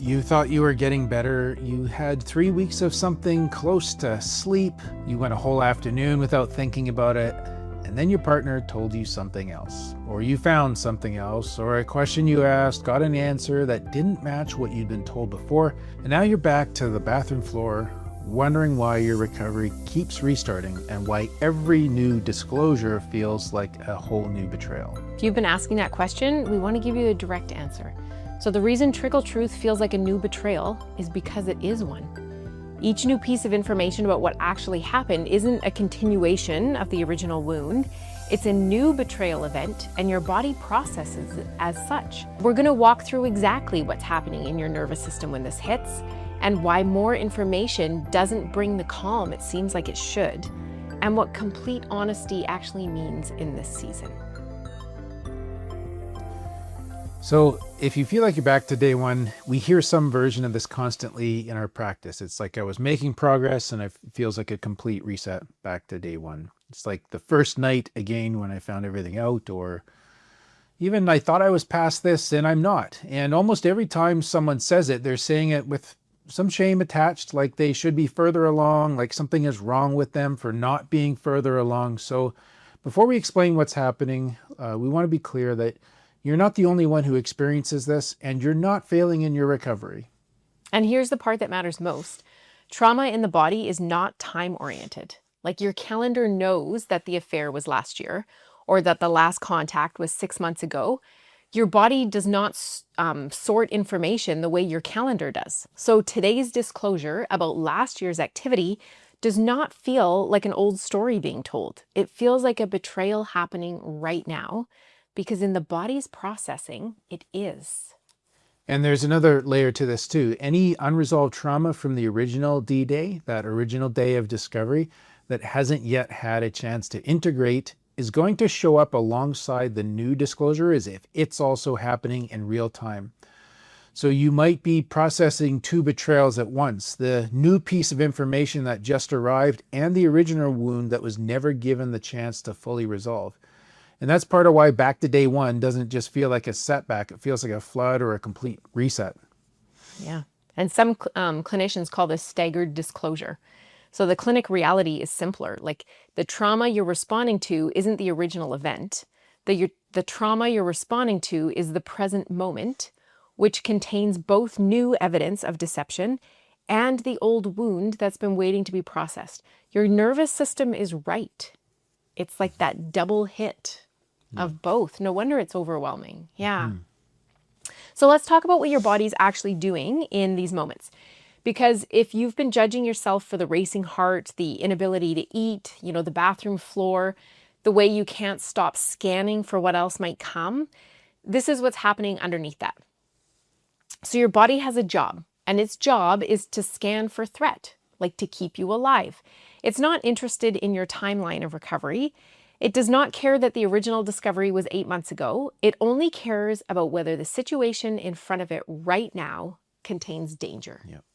You thought you were getting better. You had 3 weeks of something close to sleep. You went a whole afternoon without thinking about it. And then your partner told you something else. Or you found something else. Or a question you asked got an answer that didn't match what you'd been told before. And now you're back to the bathroom floor, wondering why your recovery keeps restarting and why every new disclosure feels like a whole new betrayal. If you've been asking that question, we want to give you a direct answer. So the reason Trickle Truth feels like a new betrayal is because it is one. Each new piece of information about what actually happened isn't a continuation of the original wound. It's a new betrayal event, and your body processes it as such. We're going to walk through exactly what's happening in your nervous system when this hits, and why more information doesn't bring the calm it seems like it should, and what complete honesty actually means in this season. So if you feel like you're back to day one, we hear some version of this constantly in our practice. It's like I was making progress and it feels like a complete reset back to day one. It's like the first night again when I found everything out, or even I thought I was past this and I'm not. And almost every time someone says it, they're saying it with some shame attached, like they should be further along, like something is wrong with them for not being further along. So before we explain what's happening, we want to be clear that you're not the only one who experiences this, and you're not failing in your recovery. And here's the part that matters most. Trauma in the body is not time-oriented. Like your calendar knows that the affair was last year, or that the last contact was 6 months ago. Your body does not sort information the way your calendar does. So today's disclosure about last year's activity does not feel like an old story being told. It feels like a betrayal happening right now, because in the body's processing, it is. And there's another layer to this too. Any unresolved trauma from the original D-Day, that original day of discovery, that hasn't yet had a chance to integrate is going to show up alongside the new disclosure as if it's also happening in real time. So you might be processing two betrayals at once, the new piece of information that just arrived and the original wound that was never given the chance to fully resolve. And that's part of why back to day one doesn't just feel like a setback. It feels like a flood or a complete reset. Yeah. And some clinicians call this staggered disclosure. So the clinic reality is simpler. Like the trauma you're responding to isn't the original event. The trauma you're responding to is the present moment, which contains both new evidence of deception and the old wound that's been waiting to be processed. Your nervous system is right. It's like that double hit of both. No wonder it's overwhelming. Yeah. So let's talk about what your body's actually doing in these moments. Because if you've been judging yourself for the racing heart, the inability to eat, the bathroom floor, the way you can't stop scanning for what else might come, this is what's happening underneath that. So your body has a job, and its job is to scan for threat, like to keep you alive. It's not interested in your timeline of recovery. It does not care that the original discovery was 8 months ago. It only cares about whether the situation in front of it right now contains danger. Yep.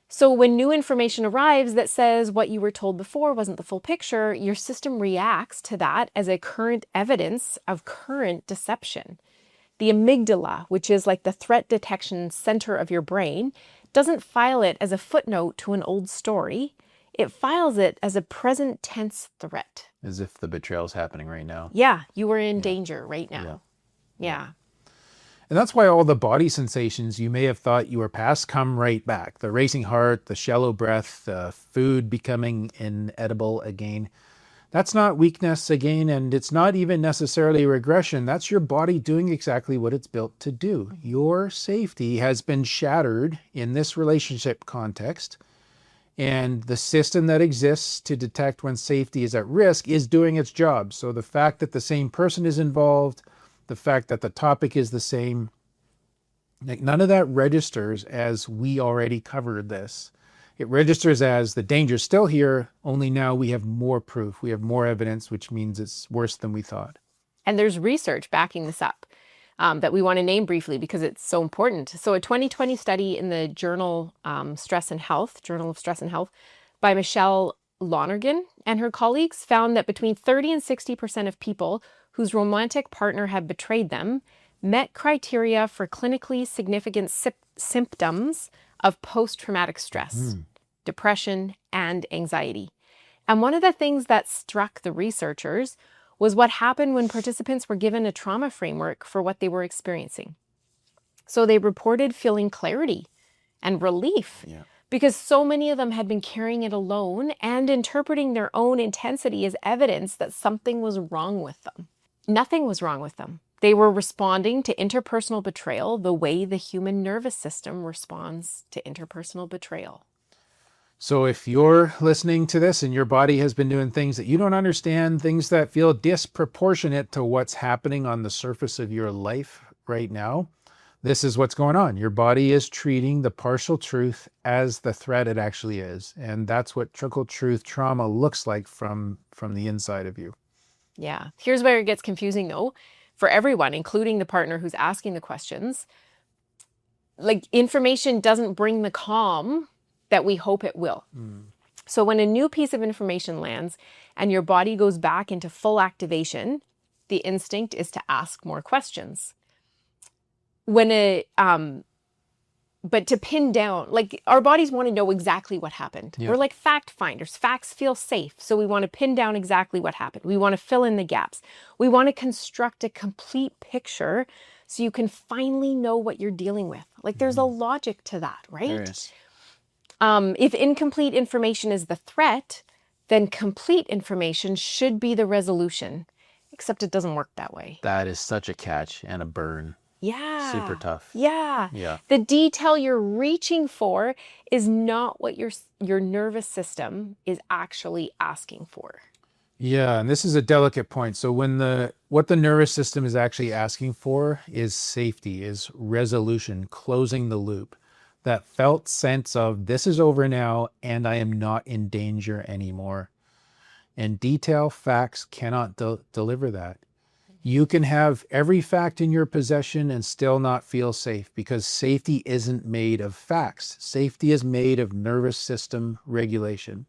So when new information arrives that says what you were told before wasn't the full picture, your system reacts to that as a current evidence of current deception. The amygdala, which is like the threat detection center of your brain, doesn't file it as a footnote to an old story. It files it as a present tense threat. As if the betrayal's happening right now. Yeah, you are in danger right now. Yeah. And that's why all the body sensations you may have thought you were past come right back. The racing heart, the shallow breath, the food becoming inedible again. That's not weakness again, and it's not even necessarily regression. That's your body doing exactly what it's built to do. Your safety has been shattered in this relationship context, and the system that exists to detect when safety is at risk is doing its job. So the fact that the same person is involved, the fact that the topic is the same, like none of that registers as we already covered this. It registers as the danger's still here, only now we have more proof. We have more evidence, which means it's worse than we thought. And there's research backing this up that we want to name briefly because it's so important. So a 2020 study in the Journal of Stress and Health by Michelle Lonergan and her colleagues found that between 30 and 60% of people whose romantic partner had betrayed them met criteria for clinically significant symptoms of post-traumatic stress, depression, and anxiety. And one of the things that struck the researchers was what happened when participants were given a trauma framework for what they were experiencing. So they reported feeling clarity and relief because so many of them had been carrying it alone and interpreting their own intensity as evidence that something was wrong with them. Nothing was wrong with them. They were responding to interpersonal betrayal the way the human nervous system responds to interpersonal betrayal. So if you're listening to this and your body has been doing things that you don't understand, things that feel disproportionate to what's happening on the surface of your life right now, this is what's going on. Your body is treating the partial truth as the threat it actually is. And that's what trickle truth trauma looks like from the inside of you. Yeah. Here's where it gets confusing though, for everyone, including the partner who's asking the questions. Like, information doesn't bring the calm that we hope it will. So when a new piece of information lands and your body goes back into full activation, the instinct is to ask more questions. But to pin down, like, our bodies want to know exactly what happened. We're like fact finders. Facts feel safe. So we want to pin down exactly what happened. We want to fill in the gaps. We want to construct a complete picture so you can finally know what you're dealing with. Like, there's a logic to that, right? There is. If incomplete information is the threat, then complete information should be the resolution, except it doesn't work that way. That is such a catch and a burn. Yeah. Super tough. Yeah. Yeah. The detail you're reaching for is not what your nervous system is actually asking for. Yeah, and this is a delicate point. So what the nervous system is actually asking for is safety, is resolution, closing the loop. That felt sense of this is over now and I am not in danger anymore. And detail facts cannot deliver that. You can have every fact in your possession and still not feel safe because safety isn't made of facts. Safety is made of nervous system regulation.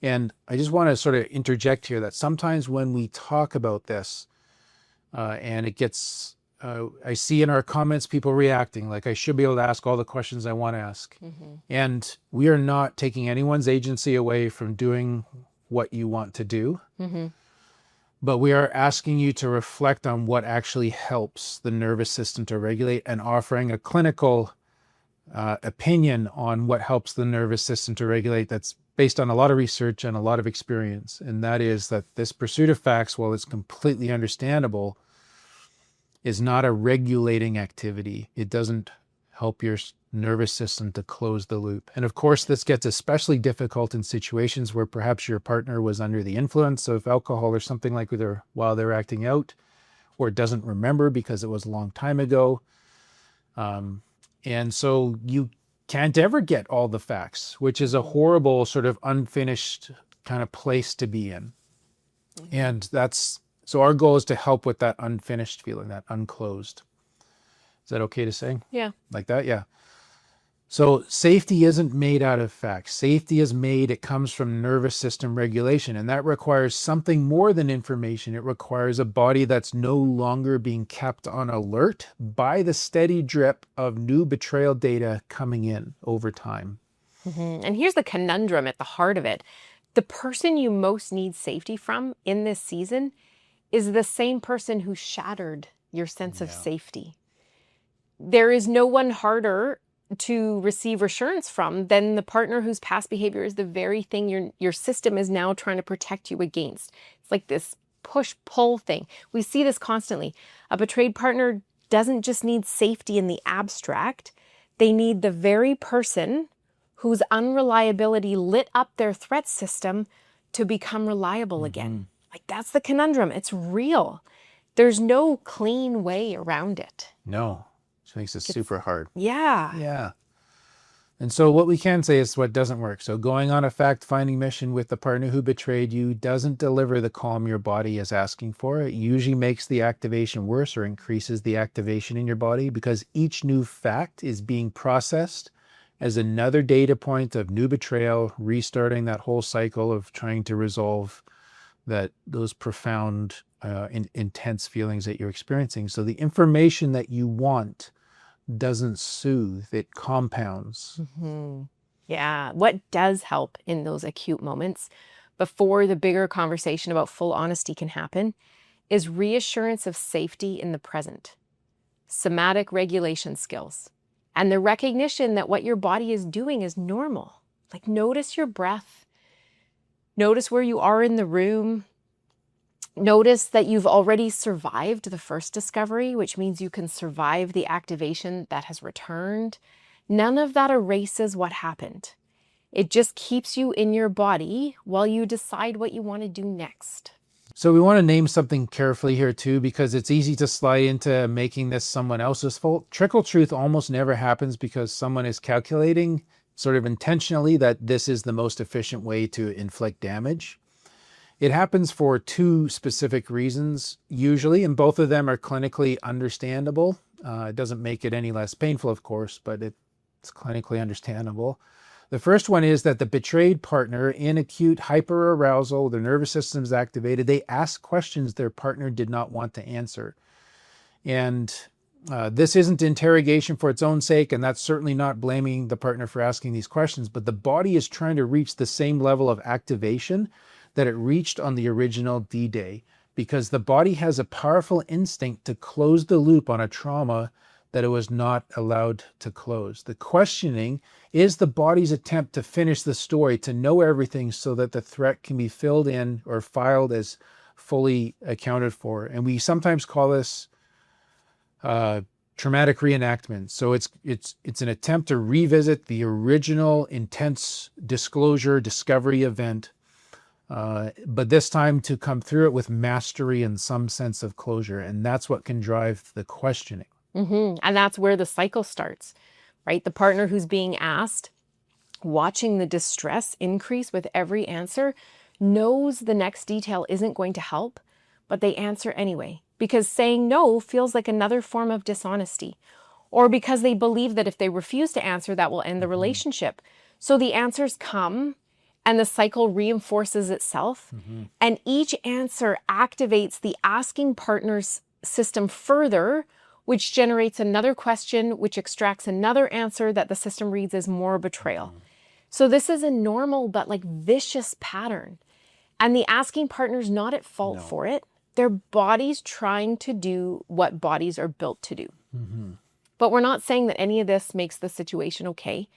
And I just want to sort of interject here that sometimes when we talk about this and it gets, I see in our comments people reacting like I should be able to ask all the questions I want to ask. And we are not taking anyone's agency away from doing what you want to do. But we are asking you to reflect on what actually helps the nervous system to regulate and offering a clinical opinion on what helps the nervous system to regulate that's based on a lot of research and a lot of experience. And that is that this pursuit of facts, while it's completely understandable, is not a regulating activity. It doesn't help your nervous system to close the loop. And of course, this gets especially difficult in situations where perhaps your partner was under the influence of alcohol or something like that while they're acting out, or doesn't remember because it was a long time ago. And so you can't ever get all the facts, which is a horrible sort of unfinished kind of place to be in. And so our goal is to help with that unfinished feeling, that unclosed. Is that okay to say? Yeah. Like that? Yeah. So safety isn't made out of facts. Safety is made, it comes from nervous system regulation, and that requires something more than information. It requires a body that's no longer being kept on alert by the steady drip of new betrayal data coming in over time. And here's the conundrum at the heart of it. The person you most need safety from in this season is the same person who shattered your sense of safety. There is no one harder to receive assurance from than the partner whose past behavior is the very thing your system is now trying to protect you against. It's like this push-pull thing. We see this constantly. A betrayed partner doesn't just need safety in the abstract. They need the very person whose unreliability lit up their threat system to become reliable again. Like, that's the conundrum. It's real. There's no clean way around it. No. Which makes it super hard. Yeah. Yeah. And so what we can say is what doesn't work. So going on a fact-finding mission with the partner who betrayed you doesn't deliver the calm your body is asking for. It usually makes the activation worse or increases the activation in your body because each new fact is being processed as another data point of new betrayal, restarting that whole cycle of trying to resolve those profound intense feelings that you're experiencing. So the information that you want doesn't soothe, it compounds. Yeah. What does help in those acute moments before the bigger conversation about full honesty can happen is reassurance of safety in the present, somatic regulation skills, and the recognition that what your body is doing is normal. Like, notice your breath, notice where you are in the room, notice that you've already survived the first discovery, which means you can survive the activation that has returned. None of that erases what happened. It just keeps you in your body while you decide what you want to do next. So we want to name something carefully here too, because it's easy to slide into making this someone else's fault. Trickle truth almost never happens because someone is calculating sort of intentionally that this is the most efficient way to inflict damage. It happens for two specific reasons, usually, and both of them are clinically understandable. It doesn't make it any less painful, of course, but it's clinically understandable. The first one is that the betrayed partner in acute hyperarousal, their nervous system is activated, they ask questions their partner did not want to answer. And this isn't interrogation for its own sake, and that's certainly not blaming the partner for asking these questions, but the body is trying to reach the same level of activation that it reached on the original D-Day, because the body has a powerful instinct to close the loop on a trauma that it was not allowed to close. The questioning is the body's attempt to finish the story, to know everything so that the threat can be filled in or filed as fully accounted for. And we sometimes call this traumatic reenactment. So it's an attempt to revisit the original intense disclosure, discovery event, but this time to come through it with mastery and some sense of closure. And that's what can drive the questioning. And that's where the cycle starts, right? The partner who's being asked, watching the distress increase with every answer, knows the next detail isn't going to help, but they answer anyway, because saying no feels like another form of dishonesty, or because they believe that if they refuse to answer, that will end the relationship. So the answers come and the cycle reinforces itself, and each answer activates the asking partner's system further, which generates another question, which extracts another answer that the system reads as more betrayal. So this is a normal but like vicious pattern. And the asking partner's not at fault for it. Their body's trying to do what bodies are built to do. But we're not saying that any of this makes the situation okay.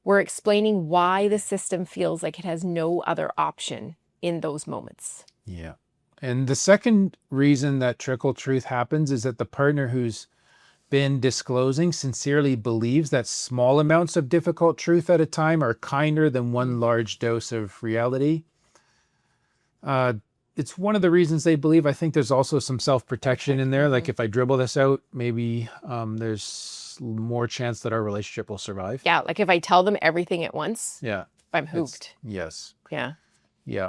We're explaining why the system feels like it has no other option in those moments. Yeah. And the second reason that trickle truth happens is that the partner who's been disclosing sincerely believes that small amounts of difficult truth at a time are kinder than one large dose of reality. It's one of the reasons they believe. I think there's also some self-protection in there. Like if I dribble this out, maybe there's more chance that our relationship will survive. Yeah, like if I tell them everything at once, Yeah. I'm hooked. Yes. Yeah. Yeah.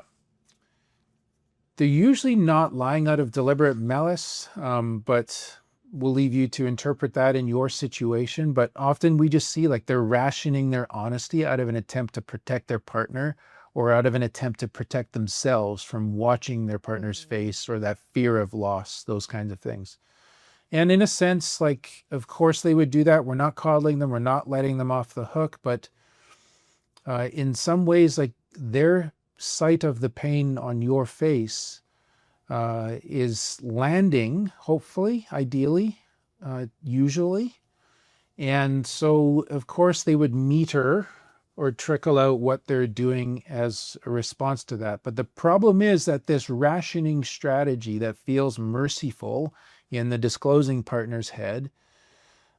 They're usually not lying out of deliberate malice, but we'll leave you to interpret that in your situation. But often we just see like they're rationing their honesty out of an attempt to protect their partner, or out of an attempt to protect themselves from watching their partner's face, or that fear of loss, those kinds of things. And in a sense, like, of course they would do that. We're not coddling them. We're not letting them off the hook. But in some ways, like their sight of the pain on your face is landing, hopefully, ideally, usually. And so, of course, they would meter or trickle out what they're doing as a response to that. But the problem is that this rationing strategy that feels merciful in the disclosing partner's head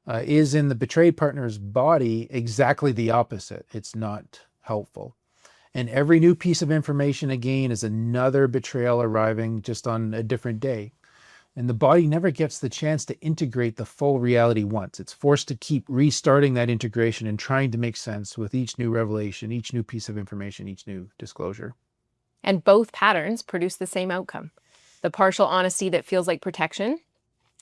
is in the betrayed partner's body exactly the opposite. It's not helpful. And every new piece of information, again, is another betrayal arriving just on a different day. And the body never gets the chance to integrate the full reality once. It's forced to keep restarting that integration and trying to make sense with each new revelation, each new piece of information, each new disclosure. And both patterns produce the same outcome. The partial honesty that feels like protection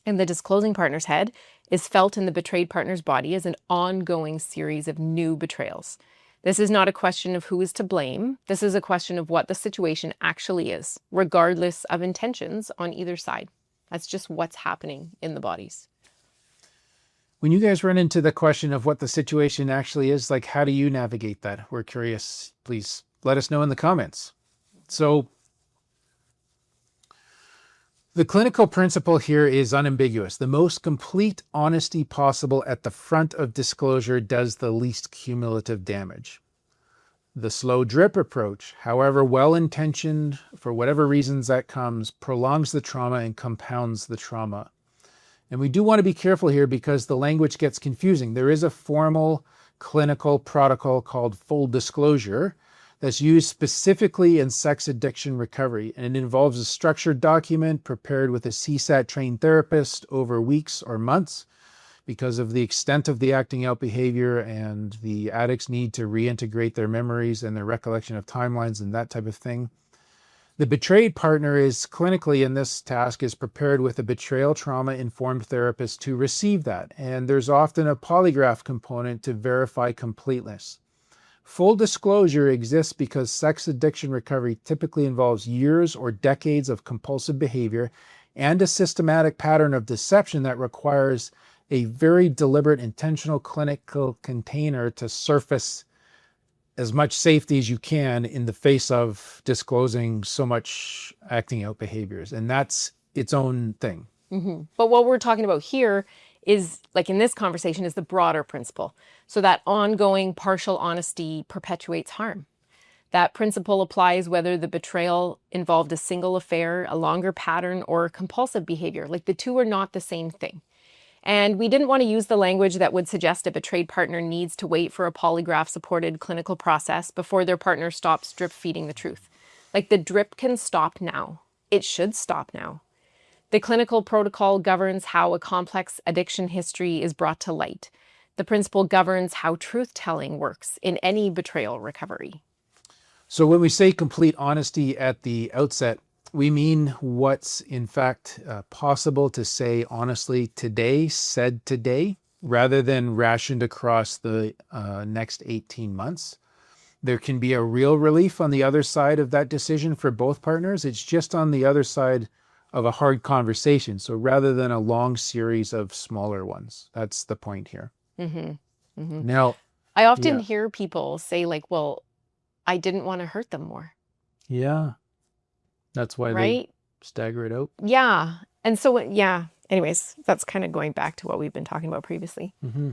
in the disclosing partner's head is felt in the betrayed partner's body as an ongoing series of new betrayals. This is not a question of who is to blame. This is a question of what the situation actually is, regardless of intentions on either side. That's just what's happening in the bodies. When you guys run into the question of what the situation actually is, like, how do you navigate that? We're curious. Please let us know in the comments. So the clinical principle here is unambiguous. The most complete honesty possible at the front of disclosure does the least cumulative damage. The slow drip approach, however well-intentioned, for whatever reasons that comes, prolongs the trauma and compounds the trauma. And we do want to be careful here because the language gets confusing. There is a formal clinical protocol called full disclosure that's used specifically in sex addiction recovery, and it involves a structured document prepared with a CSAT trained therapist over weeks or months because of the extent of the acting out behavior and the addict's need to reintegrate their memories and their recollection of timelines and that type of thing. The betrayed partner is clinically in this task is prepared with a betrayal trauma informed therapist to receive that, and there's often a polygraph component to verify completeness. Full disclosure exists because sex addiction recovery typically involves years or decades of compulsive behavior and a systematic pattern of deception that requires a very deliberate, intentional clinical container to surface as much safety as you can in the face of disclosing so much acting out behaviors. And that's its own thing. Mm-hmm. But what we're talking about here is, like in this conversation, is the broader principle. So that ongoing partial honesty perpetuates harm. That principle applies whether the betrayal involved a single affair, a longer pattern, or compulsive behavior. Like the two are not the same thing. And we didn't want to use the language that would suggest a betrayed partner needs to wait for a polygraph-supported clinical process before their partner stops drip feeding the truth. Like the drip can stop now. It should stop now. The clinical protocol governs how a complex addiction history is brought to light. The principle governs how truth-telling works in any betrayal recovery. So when we say complete honesty at the outset, we mean what's in fact possible to say honestly today, said today, rather than rationed across the next 18 months. There can be a real relief on the other side of that decision for both partners. It's just on the other side of a hard conversation. So rather than a long series of smaller ones, that's the point here. Mm-hmm. Mm-hmm. Now, I often hear people say like, well, I didn't want to hurt them more. Yeah. That's why they stagger it out. Yeah. And so, yeah, anyways, that's kind of going back to what we've been talking about previously. Mm-hmm.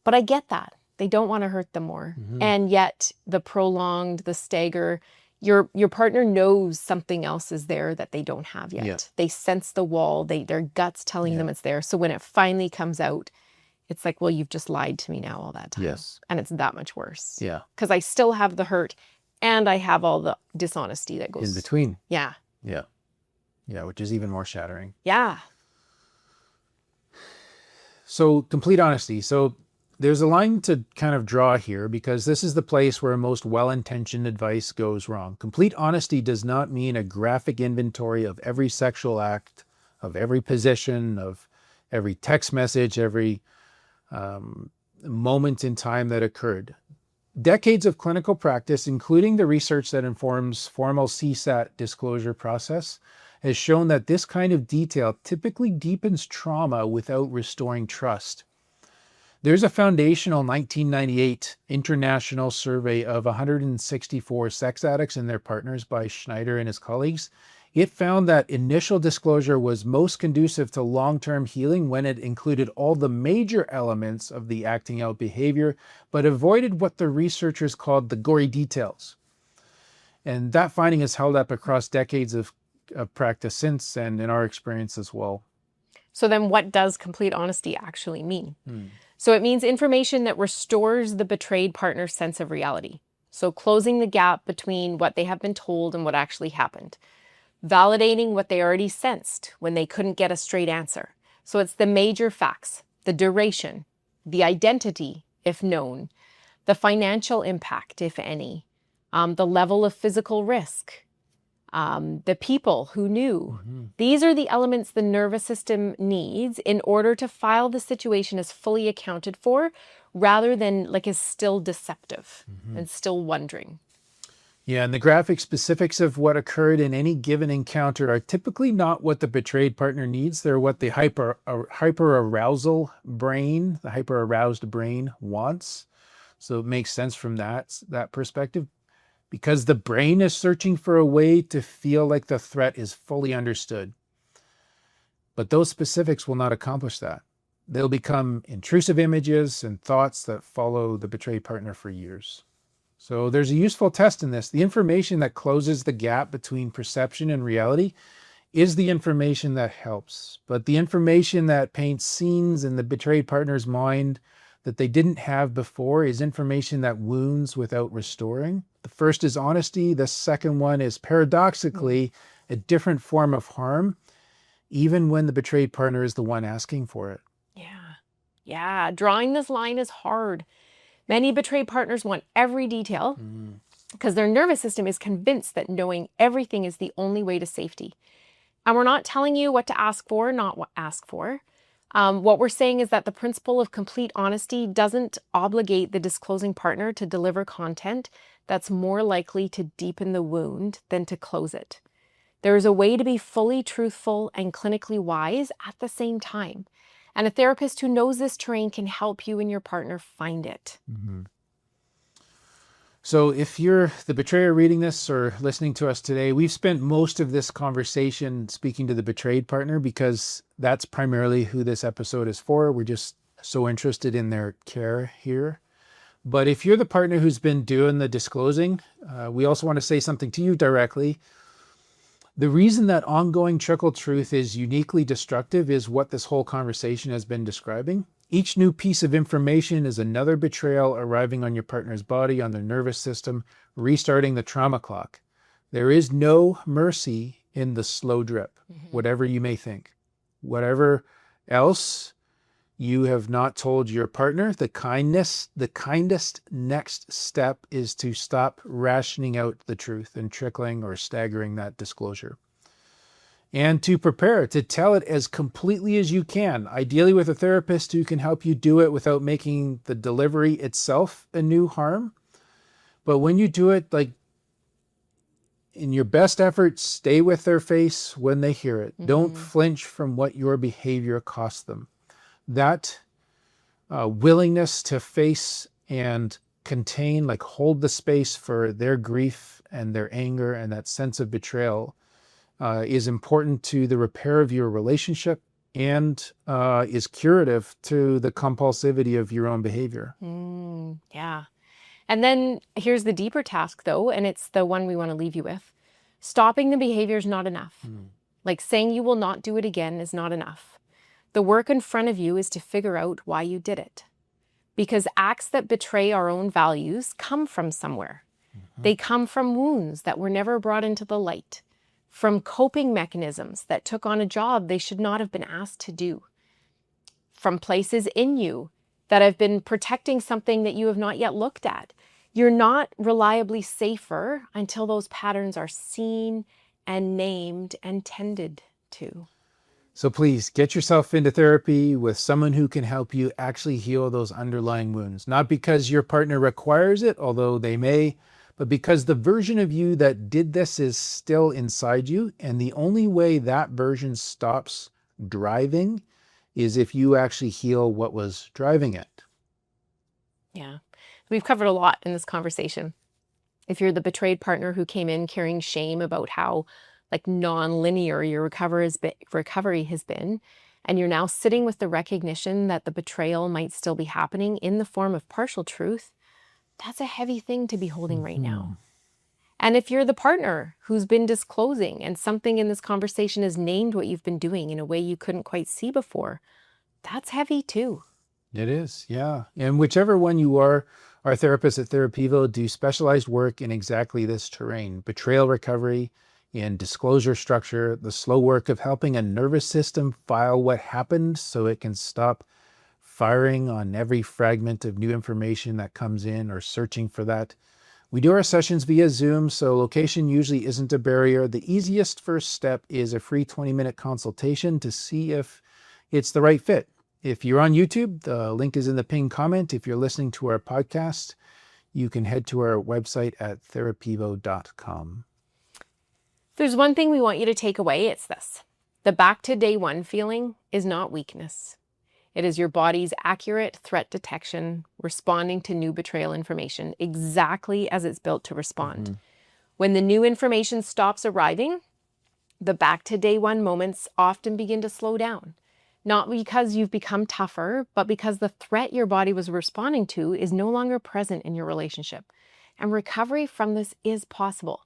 But I get that. They don't want to hurt them more. Mm-hmm. And yet the prolonged, the stagger, your partner knows something else is there that they don't have yet. Yeah. They sense the wall, their gut's telling them it's there. So when it finally comes out, it's like, well, you've just lied to me now all that time. Yes. And it's that much worse. Yeah. Because I still have the hurt and I have all the dishonesty that goes in between. Yeah. Yeah. Yeah, which is even more shattering. Yeah. So complete honesty. So there's a line to kind of draw here because this is the place where most well-intentioned advice goes wrong. Complete honesty does not mean a graphic inventory of every sexual act, of every position, of every text message, every moment in time that occurred. Decades of clinical practice, including the research that informs formal CSAT disclosure process, has shown that this kind of detail typically deepens trauma without restoring trust. There's a foundational 1998 international survey of 164 sex addicts and their partners by Schneider and his colleagues. It found that initial disclosure was most conducive to long-term healing when it included all the major elements of the acting out behavior, but avoided what the researchers called the gory details. And that finding has held up across decades of practice since, and in our experience as well. So then what does complete honesty actually mean? So it means information that restores the betrayed partner's sense of reality. So closing the gap between what they have been told and what actually happened. Validating what they already sensed when they couldn't get a straight answer. So it's the major facts, the duration, the identity, if known, the financial impact, if any, the level of physical risk, the people who knew. Mm-hmm. These are the elements the nervous system needs in order to file the situation as fully accounted for, rather than like is still deceptive and still wondering. Yeah, and the graphic specifics of what occurred in any given encounter are typically not what the betrayed partner needs. They're what the hyper arousal brain, the hyper aroused brain wants. So it makes sense from that perspective, because the brain is searching for a way to feel like the threat is fully understood. But those specifics will not accomplish that. They'll become intrusive images and thoughts that follow the betrayed partner for years. So there's a useful test in this. The information that closes the gap between perception and reality is the information that helps. But the information that paints scenes in the betrayed partner's mind that they didn't have before is information that wounds without restoring. The first is honesty. The second one is paradoxically a different form of harm, even when the betrayed partner is the one asking for it. Yeah. Drawing this line is hard. Many betrayed partners want every detail because their nervous system is convinced that knowing everything is the only way to safety. And we're not telling you what to ask for, not what ask for. What we're saying is that the principle of complete honesty doesn't obligate the disclosing partner to deliver content that's more likely to deepen the wound than to close it. There is a way to be fully truthful and clinically wise at the same time. And a therapist who knows this terrain can help you and your partner find it. So if you're the betrayer reading this or listening to us today, we've spent most of this conversation speaking to the betrayed partner because that's primarily who this episode is for. We're just so interested in their care here. But if you're the partner who's been doing the disclosing, we also want to say something to you directly. The reason that ongoing trickle truth is uniquely destructive is what this whole conversation has been describing. Each new piece of information is another betrayal arriving on your partner's body, on their nervous system, restarting the trauma clock. There is no mercy in the slow drip, whatever you may think. Whatever else you have not told your partner, the kindest next step is to stop rationing out the truth and trickling or staggering that disclosure. And to prepare to tell it as completely as you can, ideally with a therapist who can help you do it without making the delivery itself a new harm. But when you do it, like in your best effort, stay with their face when they hear it. Don't flinch from what your behavior cost them. That willingness to face and contain, like hold the space for their grief and their anger and that sense of betrayal is important to the repair of your relationship and is curative to the compulsivity of your own behavior. Yeah. And then here's the deeper task though, and it's the one we want to leave you with. Stopping the behavior is not enough. Like saying you will not do it again is not enough. The work in front of you is to figure out why you did it. Because acts that betray our own values come from somewhere. They come from wounds that were never brought into the light, from coping mechanisms that took on a job they should not have been asked to do, from places in you that have been protecting something that you have not yet looked at. You're not reliably safer until those patterns are seen and named and tended to. So please get yourself into therapy with someone who can help you actually heal those underlying wounds. Not because your partner requires it, although they may, but because the version of you that did this is still inside you. And the only way that version stops driving is if you actually heal what was driving it. Yeah, we've covered a lot in this conversation. If you're the betrayed partner who came in carrying shame about how like non-linear your recovery has been, and you're now sitting with the recognition that the betrayal might still be happening in the form of partial truth, that's a heavy thing to be holding right now. And if you're the partner who's been disclosing and something in this conversation has named what you've been doing in a way you couldn't quite see before, that's heavy too. It is, yeah. And whichever one you are, our therapists at Therapivo do specialized work in exactly this terrain: betrayal recovery, in disclosure structure, the slow work of helping a nervous system file what happened so it can stop firing on every fragment of new information that comes in or searching for that. We do our sessions via Zoom, so location usually isn't a barrier. The easiest first step is a free 20-minute consultation to see if it's the right fit. If you're on YouTube, the link is in the pinned comment. If you're listening to our podcast, you can head to our website at therapivo.com. There's one thing we want you to take away. It's this. The back to day one feeling is not weakness. It is your body's accurate threat detection responding to new betrayal information exactly as it's built to respond. When the new information stops arriving, the back to day one moments often begin to slow down. Not because you've become tougher, but because the threat your body was responding to is no longer present in your relationship. And recovery from this is possible.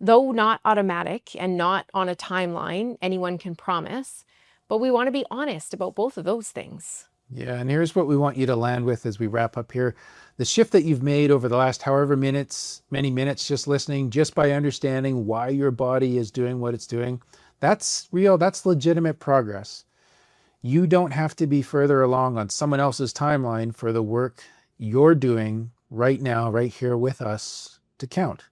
Though not automatic and not on a timeline anyone can promise, but we want to be honest about both of those things. Yeah, and here's what we want you to land with as we wrap up here. The shift that you've made over the last however many minutes just listening, just by understanding why your body is doing what it's doing, that's real, that's legitimate progress. You don't have to be further along on someone else's timeline for the work you're doing right now, right here with us to count.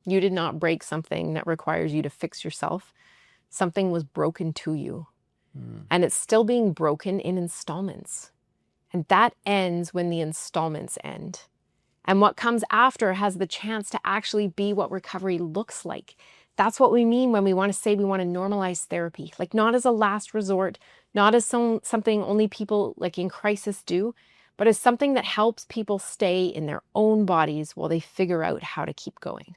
You did not break something that requires you to fix yourself. Something was broken to you. And it's still being broken in installments. And that ends when the installments end. And what comes after has the chance to actually be what recovery looks like. That's what we mean when we want to say we want to normalize therapy. Like, not as a last resort, not as something only people like in crisis do, but as something that helps people stay in their own bodies while they figure out how to keep going.